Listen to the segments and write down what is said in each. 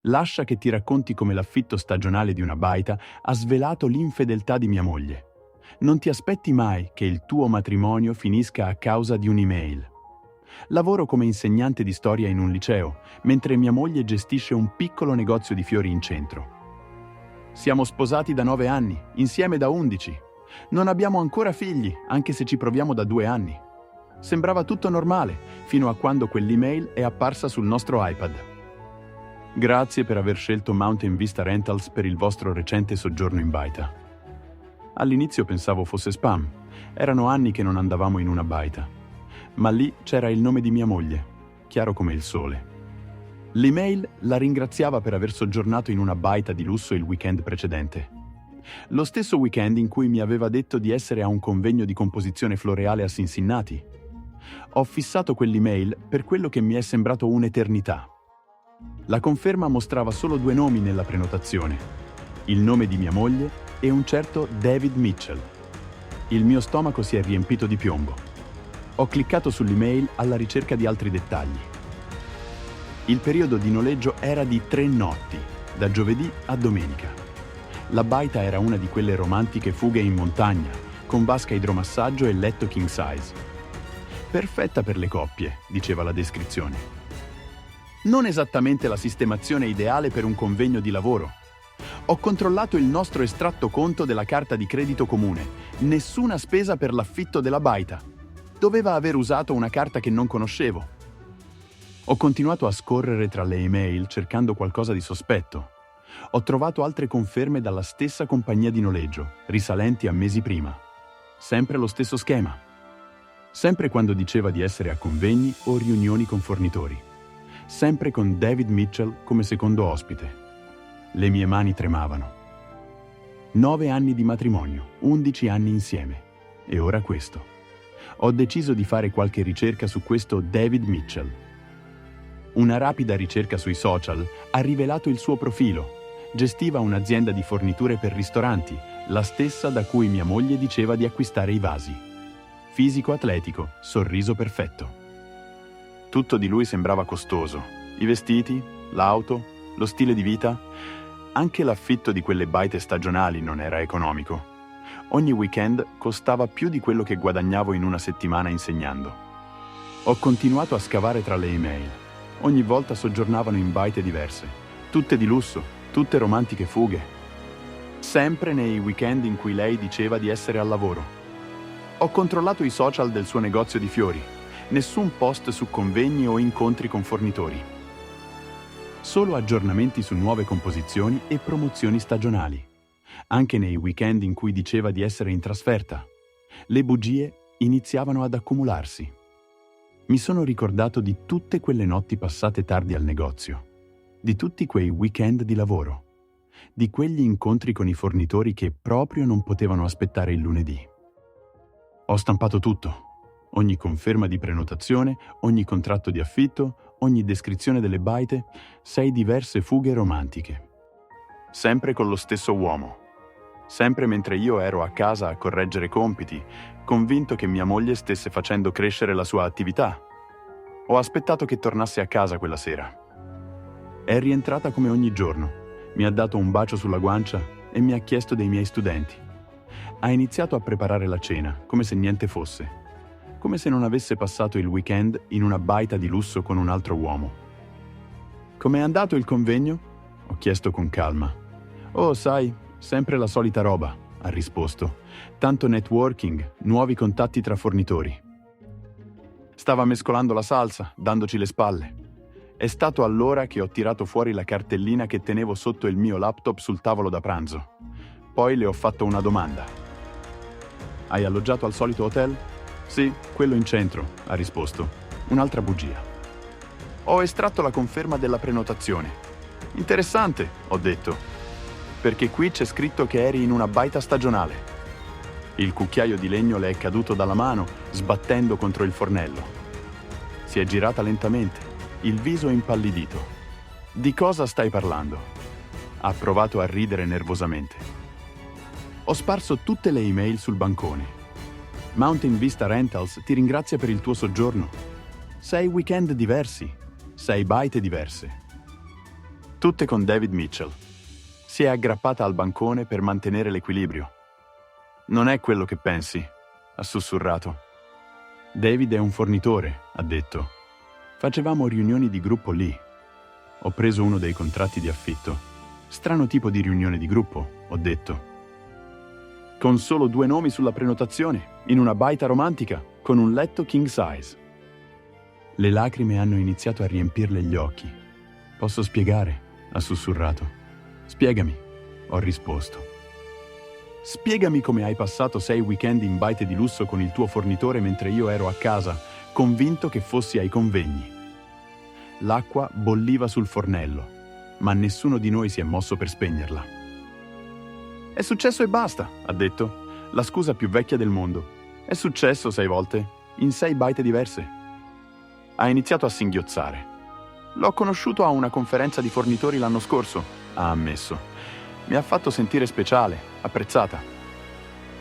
Lascia che ti racconti come l'affitto stagionale di una baita ha svelato l'infedeltà di mia moglie. Non ti aspetti mai che il tuo matrimonio finisca a causa di un'email. Lavoro come insegnante di storia in un liceo, mentre mia moglie gestisce un piccolo negozio di fiori in centro. Siamo sposati da 9 anni, insieme da 11. Non abbiamo ancora figli, anche se ci proviamo da 2 anni. Sembrava tutto normale, fino a quando quell'email è apparsa sul nostro iPad. Grazie per aver scelto Mountain Vista Rentals per il vostro recente soggiorno in baita. All'inizio pensavo fosse spam. Erano anni che non andavamo in una baita. Ma lì c'era il nome di mia moglie, chiaro come il sole. L'email la ringraziava per aver soggiornato in una baita di lusso il weekend precedente. Lo stesso weekend in cui mi aveva detto di essere a un convegno di composizione floreale a Cincinnati. Ho fissato quell'email per quello che mi è sembrato un'eternità. La conferma mostrava solo 2 nomi nella prenotazione, il nome di mia moglie e un certo David Mitchell. Il mio stomaco si è riempito di piombo. Ho cliccato sull'email alla ricerca di altri dettagli. Il periodo di noleggio era di 3 notti, da giovedì a domenica. La baita era una di quelle romantiche fughe in montagna, con vasca idromassaggio e letto king size. Perfetta per le coppie, diceva la descrizione. Non esattamente la sistemazione ideale per un convegno di lavoro. Ho controllato il nostro estratto conto della carta di credito comune. Nessuna spesa per l'affitto della baita. Doveva aver usato una carta che non conoscevo. Ho continuato a scorrere tra le email cercando qualcosa di sospetto. Ho trovato altre conferme dalla stessa compagnia di noleggio, risalenti a mesi prima. Sempre lo stesso schema. Sempre quando diceva di essere a convegni o riunioni con fornitori. Sempre con David Mitchell come secondo ospite. Le mie mani tremavano. 9 anni di matrimonio, 11 anni insieme. E ora questo. Ho deciso di fare qualche ricerca su questo David Mitchell. Una rapida ricerca sui social ha rivelato il suo profilo. Gestiva un'azienda di forniture per ristoranti, la stessa da cui mia moglie diceva di acquistare i vasi. Fisico atletico, sorriso perfetto. Tutto di lui sembrava costoso. I vestiti, l'auto, lo stile di vita. Anche l'affitto di quelle baite stagionali non era economico. Ogni weekend costava più di quello che guadagnavo in una settimana insegnando. Ho continuato a scavare tra le email. Ogni volta soggiornavano in baite diverse, tutte di lusso, tutte romantiche fughe. Sempre nei weekend in cui lei diceva di essere al lavoro. Ho controllato i social del suo negozio di fiori. Nessun post su convegni o incontri con fornitori. Solo aggiornamenti su nuove composizioni e promozioni stagionali. Anche nei weekend in cui diceva di essere in trasferta. Le bugie iniziavano ad accumularsi. Mi sono ricordato di tutte quelle notti passate tardi al negozio, di tutti quei weekend di lavoro, di quegli incontri con i fornitori che proprio non potevano aspettare il lunedì. Ho stampato tutto, ogni conferma di prenotazione, ogni contratto di affitto, ogni descrizione delle baite, 6 diverse fughe romantiche. Sempre con lo stesso uomo. Sempre mentre io ero a casa a correggere compiti, convinto che mia moglie stesse facendo crescere la sua attività. Ho aspettato che tornasse a casa quella sera. È rientrata come ogni giorno, mi ha dato un bacio sulla guancia e mi ha chiesto dei miei studenti. Ha iniziato a preparare la cena, come se niente fosse, come se non avesse passato il weekend in una baita di lusso con un altro uomo. Com'è andato il convegno? Ho chiesto con calma. Oh, sai, sempre la solita roba, ha risposto. Tanto networking, nuovi contatti tra fornitori. Stava mescolando la salsa, dandoci le spalle. È stato allora che ho tirato fuori la cartellina che tenevo sotto il mio laptop sul tavolo da pranzo. Poi le ho fatto una domanda. Hai alloggiato al solito hotel? Sì, quello in centro, ha risposto. Un'altra bugia. Ho estratto la conferma della prenotazione. Interessante, ho detto, perché qui c'è scritto che eri in una baita stagionale. Il cucchiaio di legno le è caduto dalla mano, sbattendo contro il fornello. Si è girata lentamente, il viso impallidito. Di cosa stai parlando? Ha provato a ridere nervosamente. Ho sparso tutte le email sul bancone. Mountain Vista Rentals ti ringrazia per il tuo soggiorno. 6 weekend diversi, 6 baite diverse. Tutte con David Mitchell. Si è aggrappata al bancone per mantenere l'equilibrio. Non è quello che pensi, ha sussurrato. David è un fornitore, ha detto. Facevamo riunioni di gruppo lì. Ho preso uno dei contratti di affitto. Strano tipo di riunione di gruppo, ho detto. Con solo 2 nomi sulla prenotazione, in una baita romantica, con un letto king size. Le lacrime hanno iniziato a riempirle gli occhi. Posso spiegare? Ha sussurrato. Spiegami, ho risposto. Spiegami come hai passato 6 weekend in baite di lusso con il tuo fornitore mentre io ero a casa, convinto che fossi ai convegni. L'acqua bolliva sul fornello, ma nessuno di noi si è mosso per spegnerla. È successo e basta, ha detto, la scusa più vecchia del mondo. È successo 6 volte, in 6 baite diverse. Ha iniziato a singhiozzare. L'ho conosciuto a una conferenza di fornitori l'anno scorso, ha ammesso. Mi ha fatto sentire speciale, apprezzata.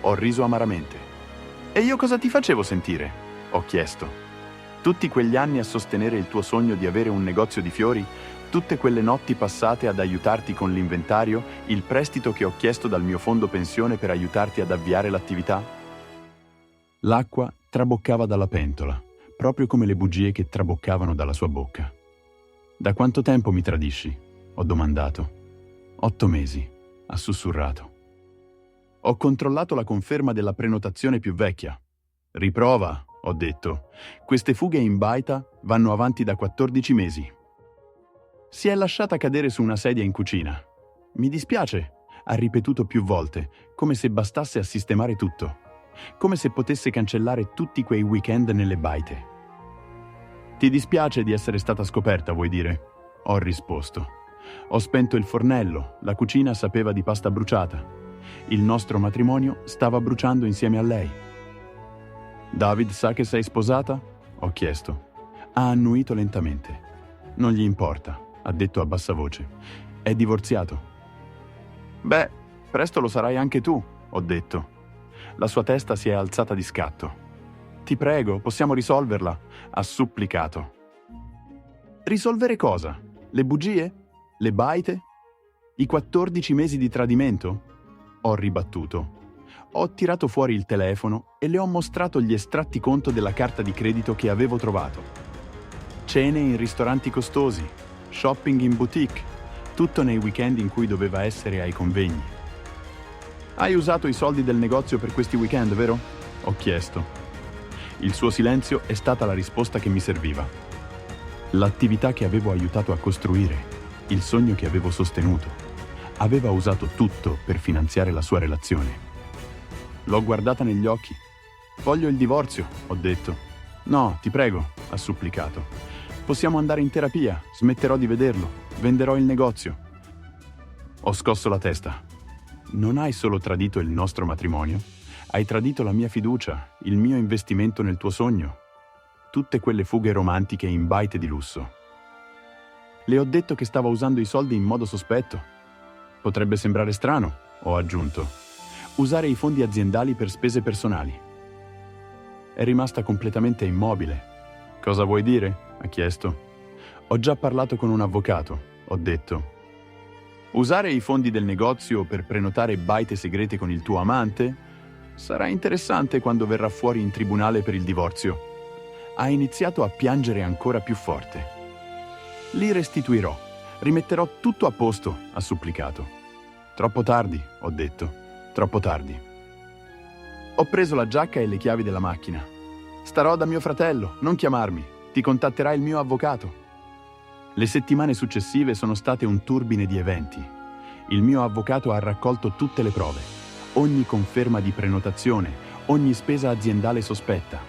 Ho riso amaramente. E io cosa ti facevo sentire? Ho chiesto. Tutti quegli anni a sostenere il tuo sogno di avere un negozio di fiori, tutte quelle notti passate ad aiutarti con l'inventario, il prestito che ho chiesto dal mio fondo pensione per aiutarti ad avviare l'attività? L'acqua traboccava dalla pentola, proprio come le bugie che traboccavano dalla sua bocca. Da quanto tempo mi tradisci? Ho domandato. 8 mesi, ha sussurrato. Ho controllato la conferma della prenotazione più vecchia. Riprova, ho detto. Queste fughe in baita vanno avanti da 14 mesi. Si è lasciata cadere su una sedia in cucina. Mi dispiace, ha ripetuto più volte, come se bastasse a sistemare tutto. Come se potesse cancellare tutti quei weekend nelle baite. Ti dispiace di essere stata scoperta, vuoi dire? Ho risposto. Ho spento il fornello, la cucina sapeva di pasta bruciata. Il nostro matrimonio stava bruciando insieme a lei. David sa che sei sposata? Ho chiesto. Ha annuito lentamente. Non gli importa, ha detto a bassa voce. È divorziato. Beh, presto lo sarai anche tu, ho detto. La sua testa si è alzata di scatto. Ti prego, possiamo risolverla, ha supplicato. Risolvere cosa? Le bugie? Le baite? I 14 mesi di tradimento? Ho ribattuto. Ho tirato fuori il telefono e le ho mostrato gli estratti conto della carta di credito che avevo trovato. Cene in ristoranti costosi, shopping in boutique, tutto nei weekend in cui doveva essere ai convegni. Hai usato i soldi del negozio per questi weekend, vero? Ho chiesto. Il suo silenzio è stata la risposta che mi serviva. L'attività che avevo aiutato a costruire, il sogno che avevo sostenuto, aveva usato tutto per finanziare la sua relazione. L'ho guardata negli occhi. Voglio il divorzio, ho detto. No, ti prego, ha supplicato. Possiamo andare in terapia, smetterò di vederlo, venderò il negozio. Ho scosso la testa. Non hai solo tradito il nostro matrimonio, hai tradito la mia fiducia, il mio investimento nel tuo sogno. Tutte quelle fughe romantiche in baite di lusso. Le ho detto che stava usando i soldi in modo sospetto. Potrebbe sembrare strano, ho aggiunto. Usare i fondi aziendali per spese personali. È rimasta completamente immobile. Cosa vuoi dire? Ha chiesto. Ho già parlato con un avvocato, ho detto. Usare i fondi del negozio per prenotare baite segrete con il tuo amante? Sarà interessante quando verrà fuori in tribunale per il divorzio. Ha iniziato a piangere ancora più forte. Li restituirò. Rimetterò tutto a posto, ha supplicato. Troppo tardi, ho detto. Troppo tardi. Ho preso la giacca e le chiavi della macchina. Starò da mio fratello, non chiamarmi. Ti contatterà il mio avvocato. Le settimane successive sono state un turbine di eventi. Il mio avvocato ha raccolto tutte le prove, ogni conferma di prenotazione, ogni spesa aziendale sospetta,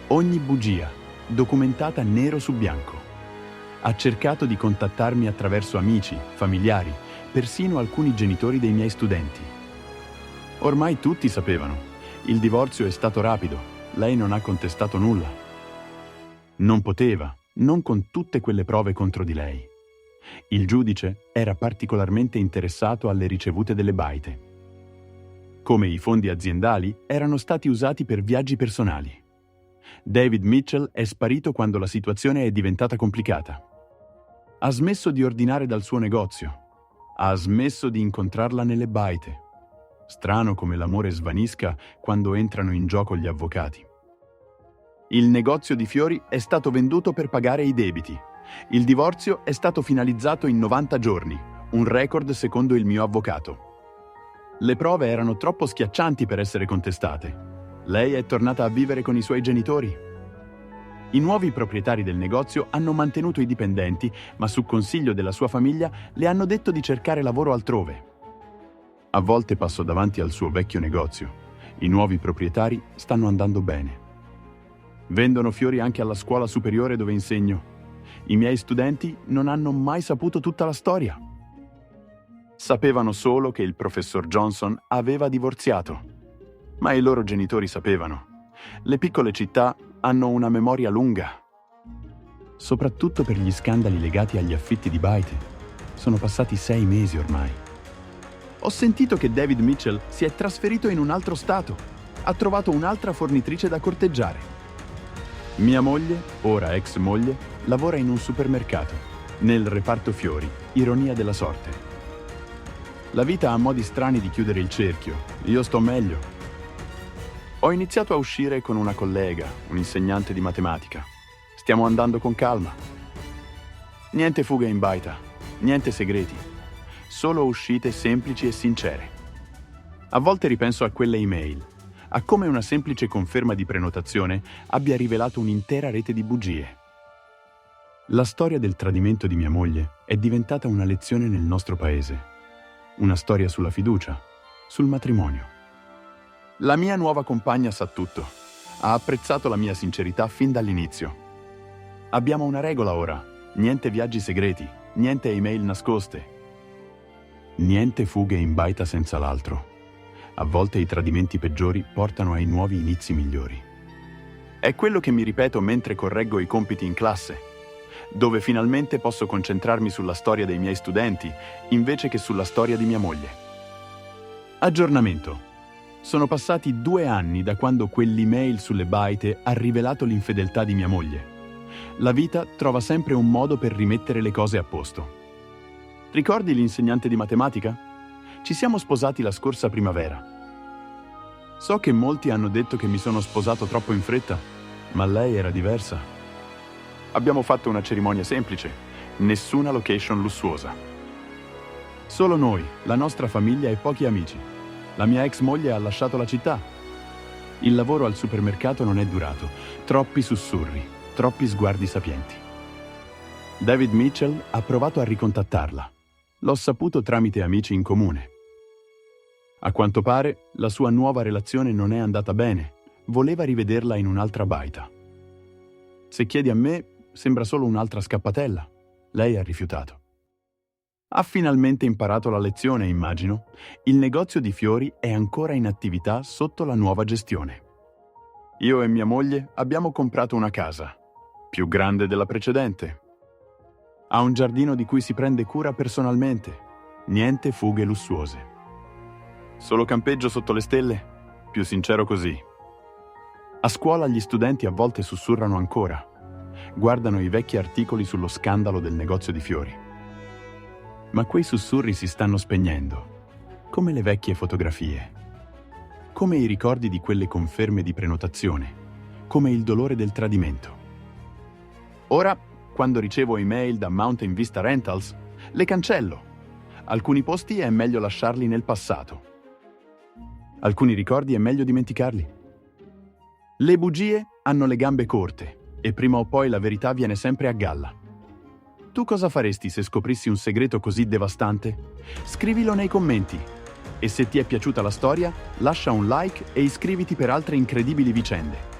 ogni bugia, documentata nero su bianco. Ha cercato di contattarmi attraverso amici, familiari, persino alcuni genitori dei miei studenti. Ormai tutti sapevano. Il divorzio è stato rapido. Lei non ha contestato nulla. Non poteva, non con tutte quelle prove contro di lei. Il giudice era particolarmente interessato alle ricevute delle baite. Come i fondi aziendali erano stati usati per viaggi personali. David Mitchell è sparito quando la situazione è diventata complicata. Ha smesso di ordinare dal suo negozio. Ha smesso di incontrarla nelle baite. Strano come l'amore svanisca quando entrano in gioco gli avvocati. Il negozio di fiori è stato venduto per pagare i debiti. Il divorzio è stato finalizzato in 90 giorni, un record secondo il mio avvocato. Le prove erano troppo schiaccianti per essere contestate. Lei è tornata a vivere con i suoi genitori. I nuovi proprietari del negozio hanno mantenuto i dipendenti, ma su consiglio della sua famiglia le hanno detto di cercare lavoro altrove. A volte passo davanti al suo vecchio negozio. I nuovi proprietari stanno andando bene. Vendono fiori anche alla scuola superiore dove insegno. I miei studenti non hanno mai saputo tutta la storia. Sapevano solo che il professor Johnson aveva divorziato. Ma i loro genitori sapevano. Le piccole città hanno una memoria lunga. Soprattutto per gli scandali legati agli affitti di baite. Sono passati 6 mesi ormai. Ho sentito che David Mitchell si è trasferito in un altro stato. Ha trovato un'altra fornitrice da corteggiare. Mia moglie, ora ex moglie, lavora in un supermercato, nel reparto fiori, ironia della sorte. La vita ha modi strani di chiudere il cerchio. Io sto meglio. Ho iniziato a uscire con una collega, un insegnante di matematica. Stiamo andando con calma. Niente fughe in baita, niente segreti. Solo uscite semplici e sincere. A volte ripenso a quelle email, a come una semplice conferma di prenotazione abbia rivelato un'intera rete di bugie. La storia del tradimento di mia moglie è diventata una lezione nel nostro paese. Una storia sulla fiducia, sul matrimonio. La mia nuova compagna sa tutto. Ha apprezzato la mia sincerità fin dall'inizio. Abbiamo una regola ora. Niente viaggi segreti, niente email nascoste. Niente fughe in baita senza l'altro. A volte i tradimenti peggiori portano ai nuovi inizi migliori. È quello che mi ripeto mentre correggo i compiti in classe, dove finalmente posso concentrarmi sulla storia dei miei studenti invece che sulla storia di mia moglie. Aggiornamento. Sono passati 2 anni da quando quell'email sulle baite ha rivelato l'infedeltà di mia moglie. La vita trova sempre un modo per rimettere le cose a posto. Ricordi l'insegnante di matematica? Ci siamo sposati la scorsa primavera. So che molti hanno detto che mi sono sposato troppo in fretta, ma lei era diversa. Abbiamo fatto una cerimonia semplice, nessuna location lussuosa. Solo noi, la nostra famiglia e pochi amici. La mia ex moglie ha lasciato la città. Il lavoro al supermercato non è durato. Troppi sussurri, troppi sguardi sapienti. David Mitchell ha provato a ricontattarla. L'ho saputo tramite amici in comune. A quanto pare, la sua nuova relazione non è andata bene. Voleva rivederla in un'altra baita. Se chiedi a me, sembra solo un'altra scappatella. Lei ha rifiutato. Ha finalmente imparato la lezione, immagino. Il negozio di fiori è ancora in attività sotto la nuova gestione. Io e mia moglie abbiamo comprato una casa, più grande della precedente. Ha un giardino di cui si prende cura personalmente. Niente fughe lussuose. Solo campeggio sotto le stelle? Più sincero così. A scuola gli studenti a volte sussurrano ancora. Guardano i vecchi articoli sullo scandalo del negozio di fiori. Ma quei sussurri si stanno spegnendo, come le vecchie fotografie, come i ricordi di quelle conferme di prenotazione, come il dolore del tradimento. Ora, quando ricevo email da Mountain Vista Rentals, le cancello. Alcuni posti è meglio lasciarli nel passato. Alcuni ricordi è meglio dimenticarli. Le bugie hanno le gambe corte e prima o poi la verità viene sempre a galla. Tu cosa faresti se scoprissi un segreto così devastante? Scrivilo nei commenti. E se ti è piaciuta la storia, lascia un like e iscriviti per altre incredibili vicende.